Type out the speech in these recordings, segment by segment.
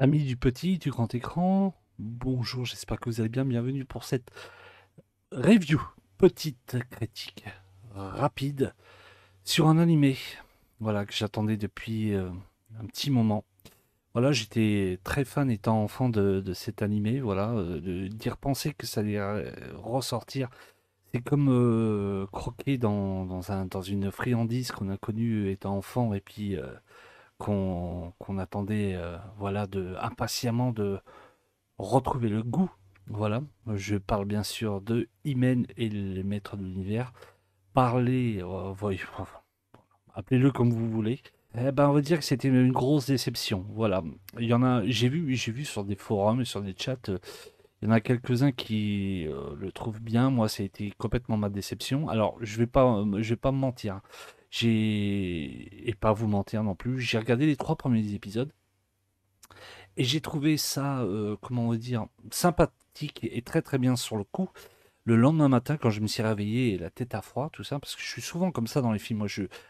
Amis du petit, du grand écran, bonjour, j'espère que vous allez bien. Bienvenue pour cette review, petite critique rapide sur un animé. Voilà, que j'attendais depuis un petit moment. Voilà, j'étais très fan étant enfant de cet animé. Voilà, d'y repenser que ça allait ressortir. C'est comme croquer dans une friandise qu'on a connue étant enfant et puis qu'on attendait voilà, impatiemment de retrouver le goût. Voilà, je parle bien sûr de Imen et les maîtres de l'univers. Parler, appelez-le comme vous voulez. Eh ben, on va dire que c'était une grosse déception. Voilà, il y en a, j'ai vu sur des forums et sur des chats, il y en a quelques-uns qui le trouvent bien. Moi, ça a été complètement ma déception. Alors, je vais pas me mentir. Et pas vous mentir non plus. J'ai regardé les 3 premiers épisodes. Et j'ai trouvé ça, comment on va dire, sympathique et très très bien sur le coup. Le lendemain matin, quand je me suis réveillé, la tête à froid, tout ça, parce que je suis souvent comme ça dans les films. Moi,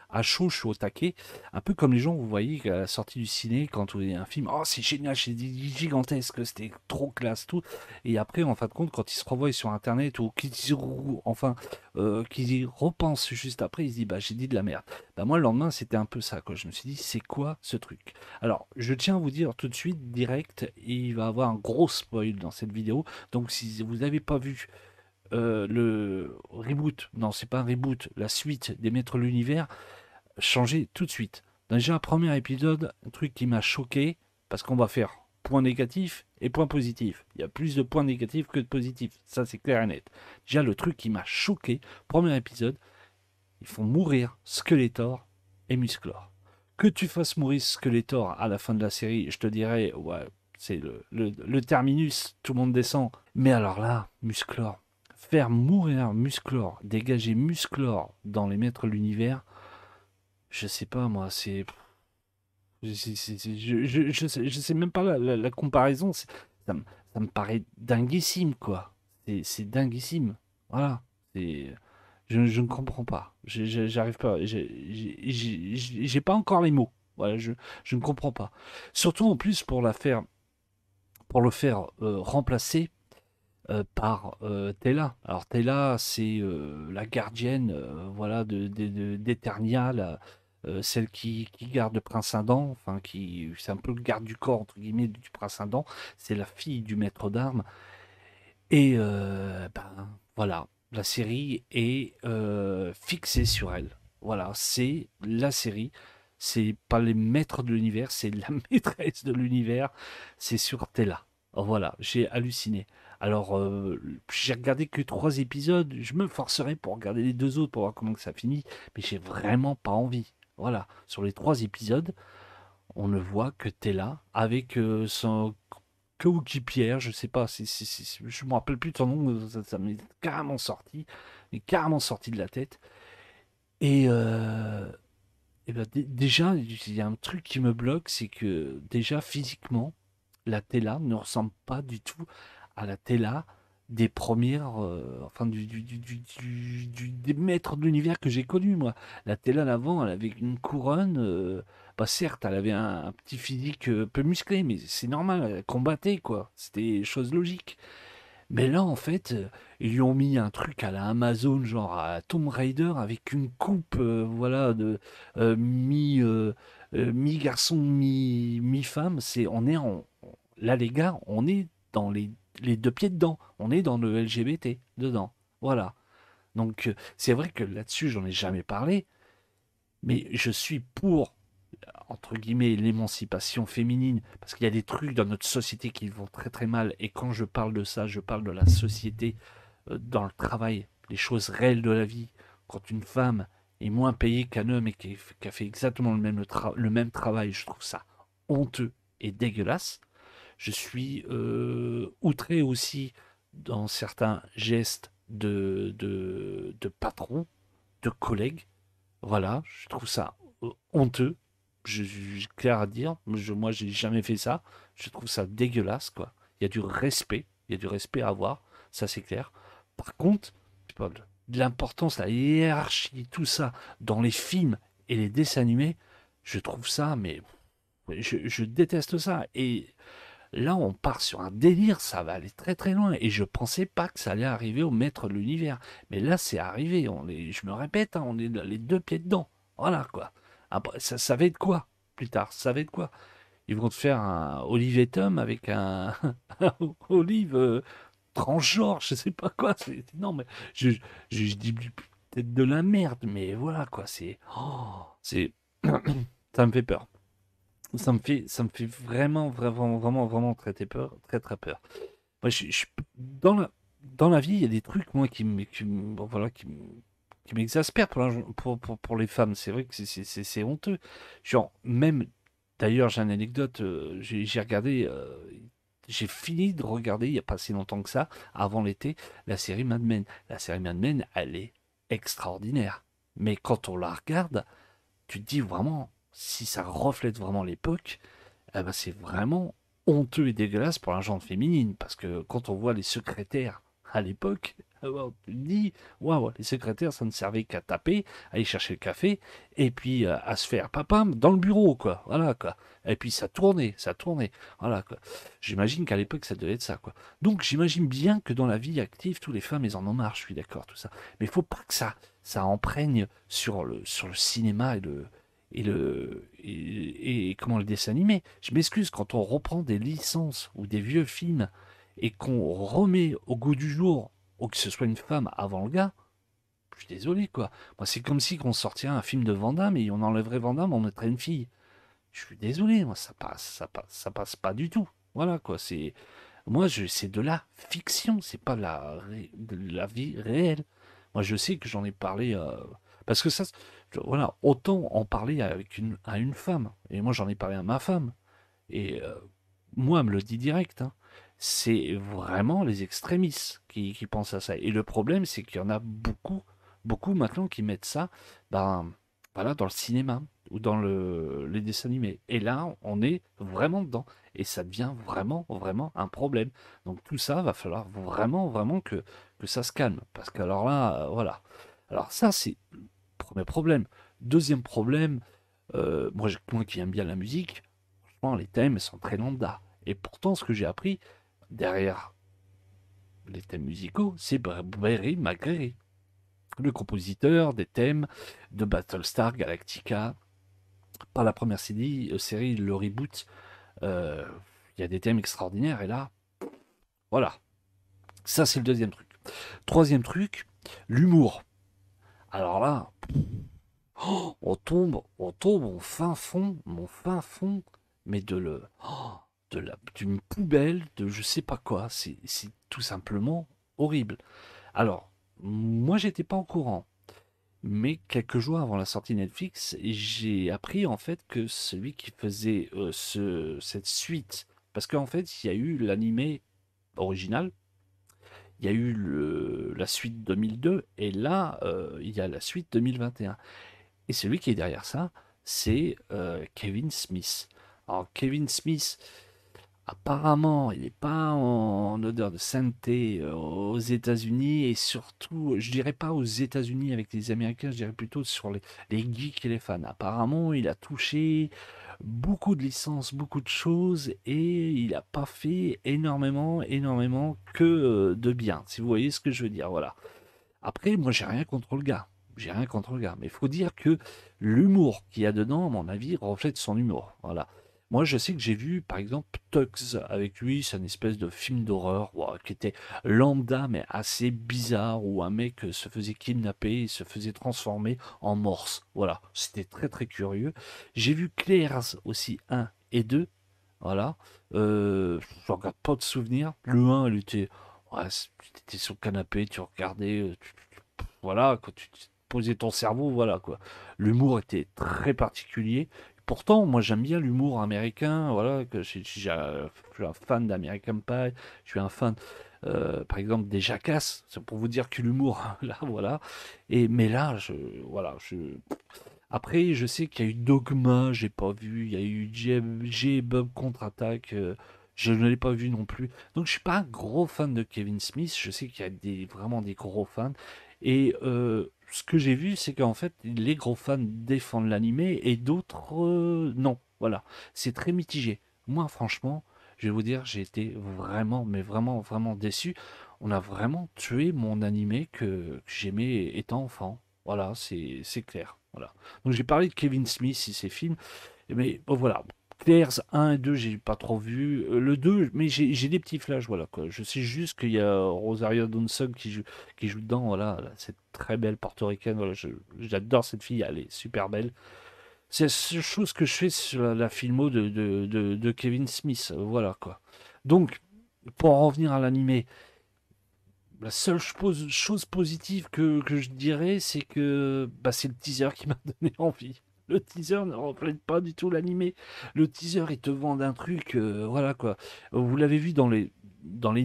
à chaud, je suis au taquet. Un peu comme les gens, vous voyez, à la sortie du ciné, quand vous voyez un film, oh, c'est génial, c'est gigantesque, c'était trop classe, tout. Et après, en fin de compte, quand ils se revoient sur Internet ou qu'ils y repensent juste après, ils se disent, bah, j'ai dit de la merde. Bah, moi, le lendemain, c'était un peu ça, quoi. Je me suis dit, c'est quoi ce truc? Alors, je tiens à vous dire tout de suite, direct, il va y avoir un gros spoil dans cette vidéo. Donc, si vous n'avez pas vu le reboot, non, c'est pas un reboot, la suite des Maîtres de l'Univers, changez tout de suite. Déjà, premier épisode, un truc qui m'a choqué, parce qu'on va faire point négatif et point positif. Il y a plus de points négatifs que de positifs, ça c'est clair et net. Déjà, le truc qui m'a choqué, premier épisode, ils font mourir Skeletor et Musclor. Que tu fasses mourir Skeletor à la fin de la série, je te dirais, ouais, c'est le terminus, tout le monde descend. Mais alors là, Musclor, faire mourir Musclor, dégager Musclor dans les maîtres de l'univers, je sais pas moi, c'est. Je sais même pas la comparaison, ça, ça me paraît dinguissime quoi. C'est dinguissime. Voilà. C'est. Je ne comprends pas. J'arrive pas. J'ai pas encore les mots. Voilà, je ne comprends pas. Surtout en plus pour le faire remplacer par Tella. Alors Tella, c'est la gardienne, voilà, d'Eternia, celle qui garde le prince Adam. Enfin, c'est un peu le garde du corps entre guillemets du prince Adam. C'est la fille du maître d'armes. Et ben voilà, la série est fixée sur elle. Voilà, c'est la série. C'est pas les maîtres de l'univers, c'est la maîtresse de l'univers. C'est sur Tella. Voilà, j'ai halluciné. Alors, j'ai regardé que 3 épisodes. Je me forcerai pour regarder les 2 autres pour voir comment que ça finit, mais j'ai vraiment pas envie. Voilà, sur les 3 épisodes, on ne voit que Tella avec son coéquipière, je sais pas, je me rappelle plus de son nom, ça m'est carrément sorti de la tête. Et, ben, déjà, il y a un truc qui me bloque, c'est que déjà physiquement, la Tella ne ressemble pas du tout à la Tella des premières, enfin des maîtres de l'univers que j'ai connus, moi. La Tella d'avant, elle avait une couronne, bah certes, elle avait un petit physique peu musclé, mais c'est normal, elle combattait, quoi. C'était chose logique. Mais là, en fait, ils lui ont mis un truc à la Amazon, genre à Tomb Raider, avec une coupe, voilà, de mi-garçon, mi-femme. Là, les gars, on est dans les 2 pieds dedans. On est dans le LGBT dedans. Voilà. Donc, c'est vrai que là-dessus, j'en ai jamais parlé, mais je suis pour, entre guillemets, l'émancipation féminine, parce qu'il y a des trucs dans notre société qui vont très très mal, et quand je parle de ça, je parle de la société dans le travail, les choses réelles de la vie. Quand une femme est moins payée qu'un homme et qui a fait exactement le même travail, je trouve ça honteux et dégueulasse. Je suis outré aussi dans certains gestes de patrons, de collègues. Voilà, je trouve ça honteux. Clair à dire. Moi, j'ai jamais fait ça. Je trouve ça dégueulasse, quoi. Il y a du respect. Il y a du respect à avoir. Ça, c'est clair. Par contre, je parle de l'importance, la hiérarchie, tout ça, dans les films et les dessins animés, je trouve ça, mais Je déteste ça. Et là, on part sur un délire, ça va aller très très loin. Et je pensais pas que ça allait arriver au maître de l'univers. Mais là, c'est arrivé. Je me répète, hein, on est les deux pieds dedans. Voilà quoi. Après, ça va être quoi plus tard? Ça va être quoi? Ils vont te faire un Olive et Tom avec un, un Olive transgenre, je sais pas quoi. Non, mais je, je dis peut-être de la merde, mais voilà quoi. C'est, ça me fait peur. Ça me fait vraiment, vraiment, vraiment, vraiment très, très peur, très, très peur. Moi, dans la vie, il y a des trucs, moi, bon, voilà, qui m'exaspèrent pour les femmes. C'est vrai que c'est honteux. Genre, même, d'ailleurs, j'ai une anecdote, j'ai regardé, j'ai fini de regarder, il n'y a pas si longtemps que ça, avant l'été, la série Mad Men. La série Mad Men, elle est extraordinaire. Mais quand on la regarde, tu te dis vraiment, si ça reflète vraiment l'époque, eh ben c'est vraiment honteux et dégueulasse pour la gente féminine. Parce que quand on voit les secrétaires à l'époque, tu te dis, waouh, les secrétaires, ça ne servait qu'à taper, à aller chercher le café, et puis à se faire papam dans le bureau, quoi. Voilà, quoi. Et puis ça tournait, ça tournait. Voilà, quoi. J'imagine qu'à l'époque, ça devait être ça, quoi. Donc j'imagine bien que dans la vie active, tous les femmes, elles en ont marre, je suis d'accord, tout ça. Mais il faut pas que ça emprègne sur le cinéma et comment le dessin animé. Je m'excuse, quand on reprend des licences ou des vieux films et qu'on remet au goût du jour, ou que ce soit une femme avant le gars, je suis désolé quoi. Moi, c'est comme si on sortirait un film de Van Damme et on enlèverait Van Damme, on mettrait une fille. Je suis désolé, moi, ça passe pas du tout. Voilà quoi, c'est de la fiction, c'est pas de la vie réelle. Moi, je sais que j'en ai parlé parce que ça, voilà, autant en parler à une femme. Et moi, j'en ai parlé à ma femme. Et moi, elle me le dit direct, hein. C'est vraiment les extrémistes qui pensent à ça. Et le problème, c'est qu'il y en a beaucoup, beaucoup maintenant qui mettent ça, ben, voilà, dans le cinéma ou dans les dessins animés. Et là, on est vraiment dedans. Et ça devient vraiment, vraiment un problème. Donc tout ça, va falloir vraiment, vraiment que ça se calme. Parce que alors là, voilà. Alors ça, c'est le premier problème. Deuxième problème, moi qui aime bien la musique, franchement, les thèmes sont très lambda. Et pourtant, ce que j'ai appris derrière les thèmes musicaux, c'est Barry McGrary, le compositeur des thèmes de Battlestar Galactica. Par la première série, le reboot, euh, il y a des thèmes extraordinaires. Et là, voilà. Ça, c'est le deuxième truc. Troisième truc, l'humour. Alors là, on tombe mon fin fond, mais d'une poubelle, de je sais pas quoi. C'est tout simplement horrible. Alors, moi, j'étais pas au courant, mais quelques jours avant la sortie Netflix, j'ai appris en fait que celui qui faisait cette suite, parce qu'en fait, il y a eu l'animé original, il y a eu la suite 2002, et là, il y a la suite 2021. Et celui qui est derrière ça, c'est Kevin Smith. Alors Kevin Smith, apparemment, il n'est pas en odeur de sainteté aux États-Unis et surtout, je dirais pas aux États-Unis avec les Américains, je dirais plutôt sur les geeks et les fans. Apparemment, il a touché beaucoup de licences, beaucoup de choses et il n'a pas fait énormément, énormément que de bien, si vous voyez ce que je veux dire. Voilà. Après, moi, j'ai rien contre le gars. J'ai rien contre le gars. Mais il faut dire que l'humour qu'il y a dedans, à mon avis, reflète son humour. Voilà. Moi, je sais que j'ai vu, par exemple, Tux avec lui, c'est une espèce de film d'horreur ouah, qui était lambda, mais assez bizarre, où un mec se faisait kidnapper et se faisait transformer en morse. Voilà. C'était très, très curieux. J'ai vu Claire's aussi, un et 2. Voilà. Je regarde pas de souvenirs. Le un, il était. Ouais, tu étais sur le canapé, tu regardais, voilà, quand tu posais ton cerveau, voilà quoi. L'humour était très particulier. Pourtant, moi j'aime bien l'humour américain, voilà, je suis un fan d'American Pie, je suis un fan, par exemple, des Jackass, c'est pour vous dire que l'humour, là, voilà. Mais là, voilà, après, je sais qu'il y a eu Dogma, j'ai pas vu. Il y a eu Bob Contre-Attaque, je ne l'ai pas vu non plus. Donc, je suis pas un gros fan de Kevin Smith. Je sais qu'il y a vraiment des gros fans. Et ce que j'ai vu, c'est qu'en fait, les gros fans défendent l'animé et d'autres, non. Voilà, c'est très mitigé. Moi, franchement, je vais vous dire, j'ai été vraiment, mais vraiment, vraiment déçu. On a vraiment tué mon animé que j'aimais étant enfant. Voilà, c'est clair. Voilà. Donc j'ai parlé de Kevin Smith et ses films, mais bon, voilà. Claire's 1 et 2, j'ai pas trop vu. Le 2, mais j'ai des petits flashs, voilà quoi. Je sais juste qu'il y a Rosario Dawson qui joue dedans, voilà, cette très belle portoricaine. Voilà, j'adore cette fille, elle est super belle. C'est la seule chose que je fais sur la filmo de Kevin Smith, voilà quoi. Donc, pour en revenir à l'animé, la seule chose positive que je dirais, c'est que bah, c'est le teaser qui m'a donné envie. Le teaser ne reflète pas du tout l'animé. Le teaser, il te vend un truc, voilà quoi. Vous l'avez vu dans les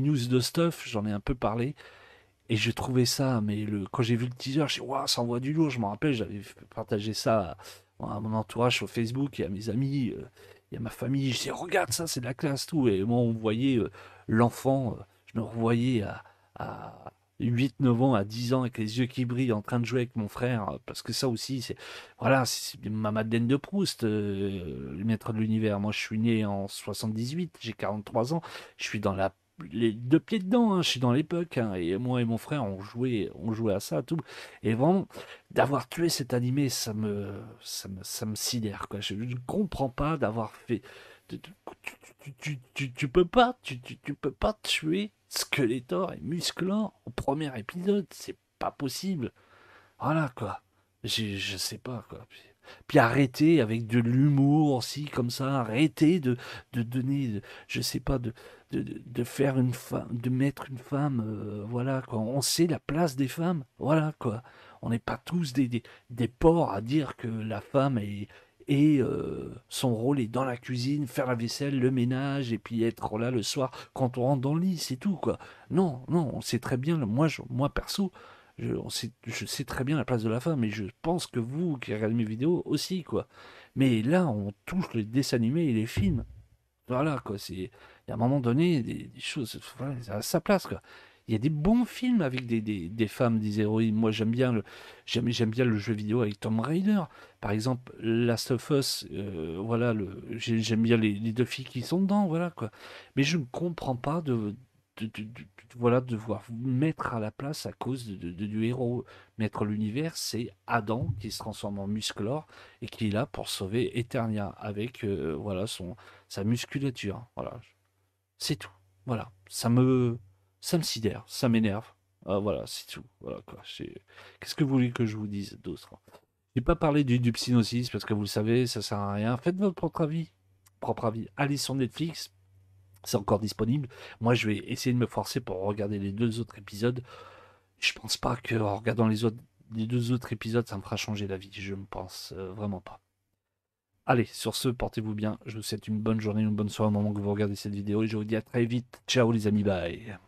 news de Stuff, j'en ai un peu parlé. Et j'ai trouvé ça, mais quand j'ai vu le teaser, je suis waouh, ça envoie du lourd. Je me rappelle, j'avais partagé ça à mon entourage sur Facebook et à mes amis, et à ma famille. Je dis, regarde ça, c'est de la classe, tout. Et moi, on voyait l'enfant, je me revoyais à 8 9 ans, à 10 ans, avec les yeux qui brillent, en train de jouer avec mon frère. Parce que ça aussi, voilà, c'est ma Madeleine de Proust, le maître de l'univers. Moi, je suis né en 78, j'ai 43 ans. Je suis dans les deux pieds dedans, hein, je suis dans l'époque, hein, et moi et mon frère on jouait à ça, tout. Et vraiment, d'avoir tué cet animé, ça me sidère, quoi. Je ne comprends pas d'avoir fait. Tu, tu peux pas, tu peux pas tuer Skeletor et Musclor au premier épisode, c'est pas possible. Voilà, quoi. Je sais pas, quoi. Puis arrêtez avec de l'humour aussi, comme ça. Arrêtez de donner, je sais pas, de faire une femme, de mettre une femme, voilà, quoi. On sait la place des femmes, voilà, quoi. On n'est pas tous des porcs à dire que la femme son rôle est dans la cuisine, faire la vaisselle, le ménage, et puis être là le soir quand on rentre dans le lit, c'est tout, quoi. Non, non, on sait très bien, moi perso, je sais très bien la place de la femme, et je pense que vous qui regardez mes vidéos aussi, quoi. Mais là, on touche les dessins animés et les films. Voilà, quoi. Il y a un moment donné, des choses, voilà, ça a sa place, quoi. Il y a des bons films avec des femmes, des héroïnes. Moi, j'aime bien le jeu vidéo avec Tomb Raider. Par exemple, Last of Us, voilà, j'aime bien les deux filles qui sont dedans, voilà, quoi. Mais je ne comprends pas voilà, de devoir vous mettre à la place à cause du héros. Mettre l'univers, c'est Adam qui se transforme en Musclor et qui est là pour sauver Eternia avec, voilà, sa musculature. Voilà, c'est tout. Voilà, ça me sidère, ça m'énerve. Voilà, c'est tout. Voilà quoi. Qu'est-ce que vous voulez que je vous dise d'autre? J'ai pas parlé du Psygnosis parce que vous le savez, ça sert à rien. Faites votre propre avis. Propre avis. Allez sur Netflix, c'est encore disponible. Moi, je vais essayer de me forcer pour regarder les deux autres épisodes. Je pense pas que en regardant les deux autres épisodes, ça me fera changer d'avis. Je ne pense vraiment pas. Allez, sur ce, portez-vous bien. Je vous souhaite une bonne journée, une bonne soirée au moment que vous regardez cette vidéo et je vous dis à très vite. Ciao les amis, bye.